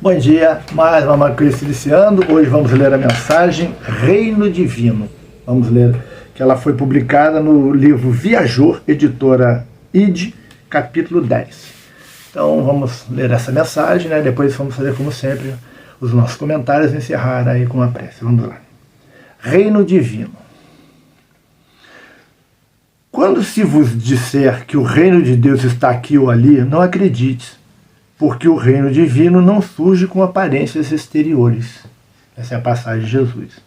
Bom dia, mais uma Cristo iniciando. Hoje vamos ler a mensagem Reino Divino. Vamos ler que ela foi publicada no livro Viajor, editora ID, capítulo 10. Então vamos ler essa mensagem, né? Depois vamos fazer como sempre os nossos comentários e encerrar aí com uma prece. Vamos lá. Reino Divino. Quando se vos disser que o reino de Deus está aqui ou ali, não acredites, porque o reino divino não surge com aparências exteriores. Essa é a passagem de Jesus.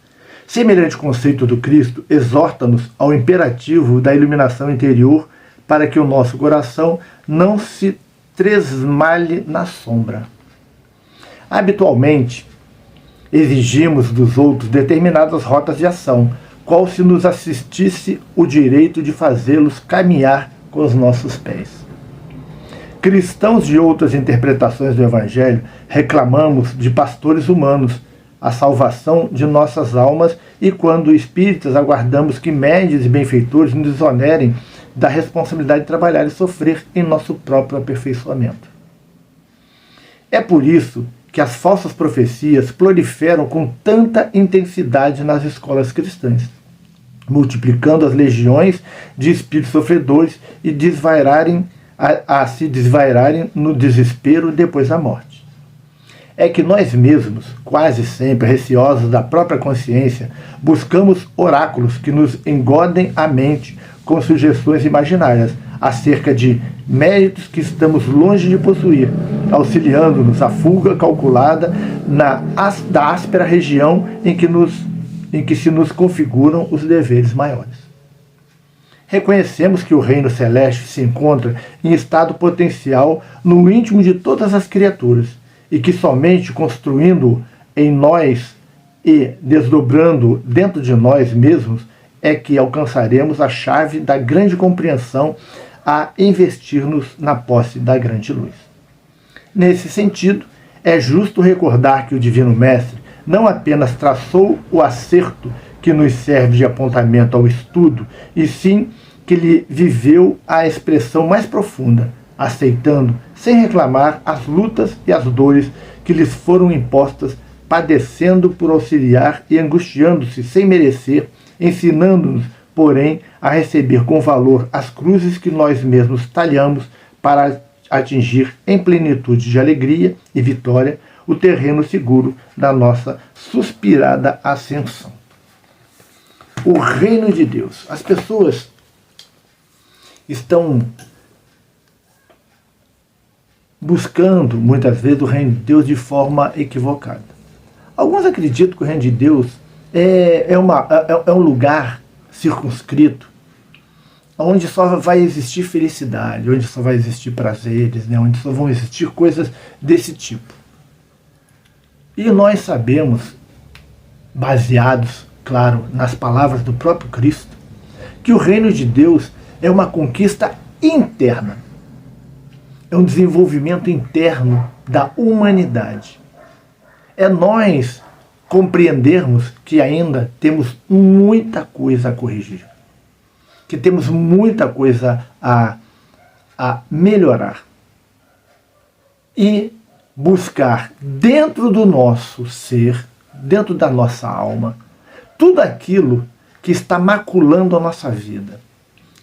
Semelhante conceito do Cristo exorta-nos ao imperativo da iluminação interior para que o nosso coração não se tresmalhe na sombra. Habitualmente, exigimos dos outros determinadas rotas de ação, qual se nos assistisse o direito de fazê-los caminhar com os nossos pés. Cristãos de outras interpretações do Evangelho reclamamos de pastores humanos a salvação de nossas almas e, quando espíritas, aguardamos que médios e benfeitores nos exonerem da responsabilidade de trabalhar e sofrer em nosso próprio aperfeiçoamento. É por isso que as falsas profecias proliferam com tanta intensidade nas escolas cristãs, multiplicando as legiões de espíritos sofredores e se desvairarem no desespero depois da morte. É que nós mesmos, quase sempre receosos da própria consciência, buscamos oráculos que nos engodem a mente com sugestões imaginárias acerca de méritos que estamos longe de possuir, auxiliando-nos à fuga calculada da áspera região em que se nos configuram os deveres maiores. Reconhecemos que o reino celeste se encontra em estado potencial no íntimo de todas as criaturas e que somente construindo em nós e desdobrando dentro de nós mesmos é que alcançaremos a chave da grande compreensão a investir-nos na posse da grande luz. Nesse sentido, é justo recordar que o Divino Mestre não apenas traçou o acerto que nos serve de apontamento ao estudo, e sim que lhe viveu a expressão mais profunda, aceitando, sem reclamar, as lutas e as dores que lhes foram impostas, padecendo por auxiliar e angustiando-se sem merecer, ensinando-nos, porém, a receber com valor as cruzes que nós mesmos talhamos para atingir em plenitude de alegria e vitória o terreno seguro da nossa suspirada ascensão. O reino de Deus. As pessoas estão buscando, muitas vezes, o reino de Deus de forma equivocada. Alguns acreditam que o reino de Deus é um lugar circunscrito, onde só vai existir felicidade, onde só vai existir prazeres, né? Onde só vão existir coisas desse tipo. E nós sabemos, baseados, claro, nas palavras do próprio Cristo, que o reino de Deus é uma conquista interna. É um desenvolvimento interno da humanidade. É nós compreendermos que ainda temos muita coisa a corrigir, que temos muita coisa a melhorar. E buscar dentro do nosso ser, dentro da nossa alma, tudo aquilo que está maculando a nossa vida,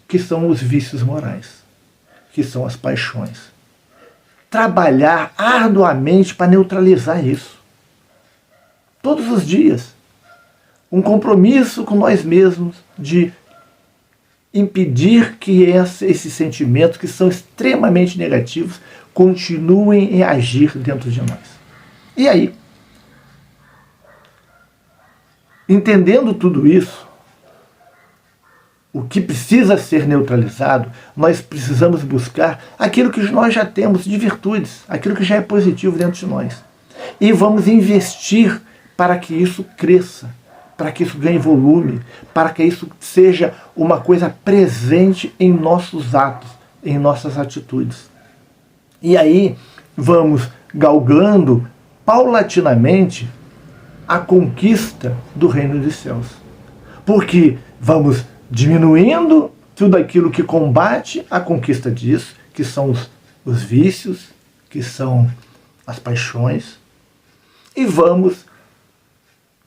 que são os vícios morais, que são as paixões. Trabalhar arduamente para neutralizar isso. Todos os dias. Um compromisso com nós mesmos de impedir que esses sentimentos, que são extremamente negativos, continuem a agir dentro de nós. E aí, entendendo tudo isso, o que precisa ser neutralizado, nós precisamos buscar aquilo que nós já temos de virtudes, aquilo que já é positivo dentro de nós. E vamos investir para que isso cresça, para que isso ganhe volume, para que isso seja uma coisa presente em nossos atos, em nossas atitudes. E aí vamos galgando paulatinamente a conquista do reino dos céus. Porque vamos diminuindo tudo aquilo que combate a conquista disso, que são os vícios, que são as paixões, e vamos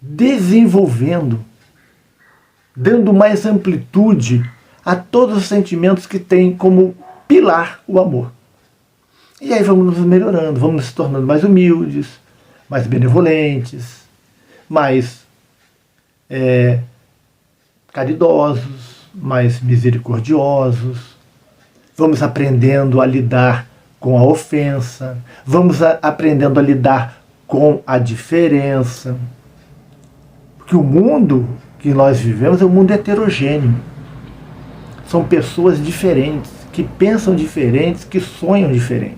desenvolvendo, dando mais amplitude a todos os sentimentos que têm como pilar o amor. E aí vamos nos melhorando, vamos nos tornando mais humildes, mais benevolentes, mais caridosos, mais misericordiosos. Vamos aprendendo a lidar com a ofensa, vamos aprendendo a lidar com a diferença. Porque o mundo que nós vivemos é um mundo heterogêneo. São pessoas diferentes, que pensam diferentes, que sonham diferente.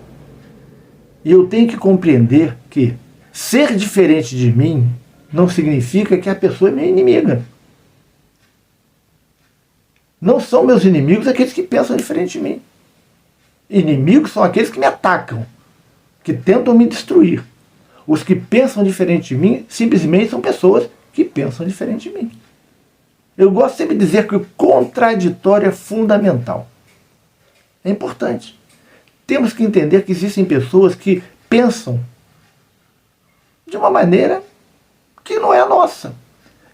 E eu tenho que compreender que ser diferente de mim não significa que a pessoa é minha inimiga. Não são meus inimigos aqueles que pensam diferente de mim. Inimigos são aqueles que me atacam, que tentam me destruir. Os que pensam diferente de mim simplesmente são pessoas que pensam diferente de mim. Eu gosto sempre de dizer que o contraditório é fundamental. É importante. Temos que entender que existem pessoas que pensam de uma maneira que não é a nossa.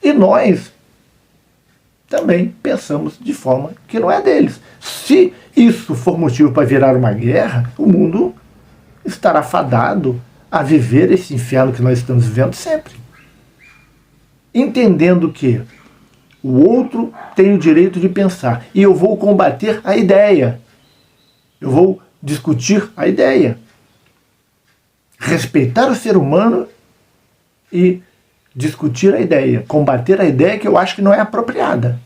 E nós também pensamos de forma que não é a deles. Se isso for motivo para virar uma guerra, o mundo estará fadado a viver esse inferno que nós estamos vivendo sempre. Entendendo que o outro tem o direito de pensar. E eu vou combater a ideia. Eu vou discutir a ideia. Respeitar o ser humano e discutir a ideia. Combater a ideia que eu acho que não é apropriada.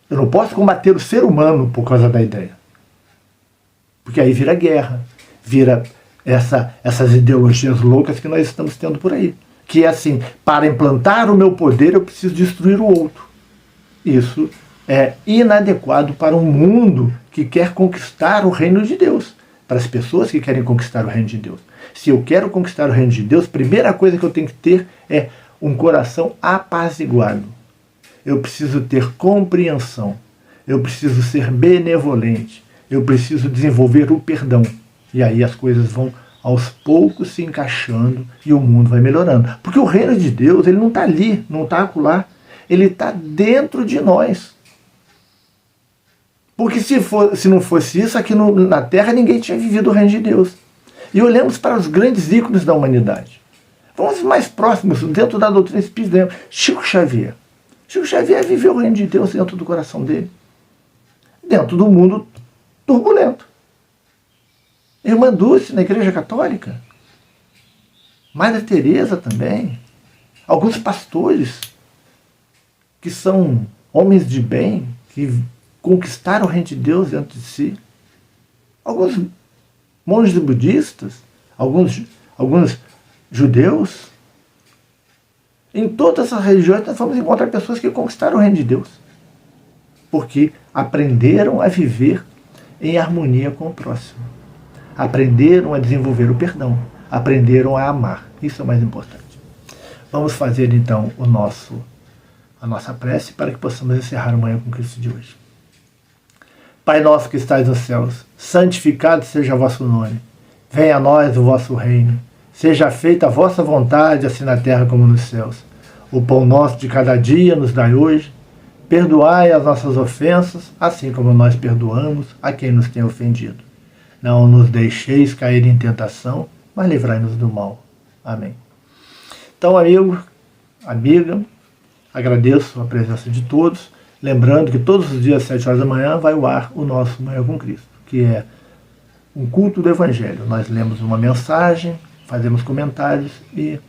Eu não posso combater o ser humano por causa da ideia. Porque aí vira guerra. Vira essas ideologias loucas que nós estamos tendo por aí. Que é assim, para implantar o meu poder eu preciso destruir o outro. Isso é inadequado para um mundo que quer conquistar o reino de Deus. Para as pessoas que querem conquistar o reino de Deus. Se eu quero conquistar o reino de Deus, a primeira coisa que eu tenho que ter é um coração apaziguado. Eu preciso ter compreensão. Eu preciso ser benevolente. Eu preciso desenvolver o perdão. E aí as coisas vão aos poucos se encaixando e o mundo vai melhorando. Porque o reino de Deus, ele não está ali, não está acolá. Ele está dentro de nós. Porque se não fosse isso, aqui na Terra ninguém tinha vivido o reino de Deus. E olhamos para os grandes ícones da humanidade. Vamos mais próximos, dentro da doutrina espírita, Chico Xavier. Chico Xavier viveu o reino de Deus dentro do coração dele. Dentro do mundo turbulento. Irmã Dulce, na Igreja Católica. Madre Teresa também. Alguns pastores que são homens de bem, que conquistaram o reino de Deus dentro de si. Alguns monges budistas, alguns judeus. Em todas essas religiões nós vamos encontrar pessoas que conquistaram o reino de Deus. Porque aprenderam a viver em harmonia com o próximo. Aprenderam a desenvolver o perdão. Aprenderam a amar. Isso é o mais importante. Vamos fazer então a nossa prece para que possamos encerrar amanhã com Cristo de hoje. Pai nosso que estais nos céus, santificado seja o vosso nome. Venha a nós o vosso reino. Seja feita a vossa vontade, assim na terra como nos céus. O pão nosso de cada dia nos dai hoje. Perdoai as nossas ofensas, assim como nós perdoamos a quem nos tem ofendido. Não nos deixeis cair em tentação, mas livrai-nos do mal. Amém. Então, amigo, amiga, agradeço a presença de todos. Lembrando que todos os dias às 7 horas da manhã vai ao ar o nosso Manhã com Cristo, que é um culto do Evangelho. Nós lemos uma mensagem, fazemos comentários e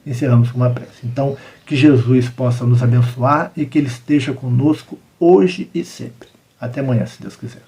encerramos com uma prece. Então, que Jesus possa nos abençoar e que Ele esteja conosco hoje e sempre. Até amanhã, se Deus quiser.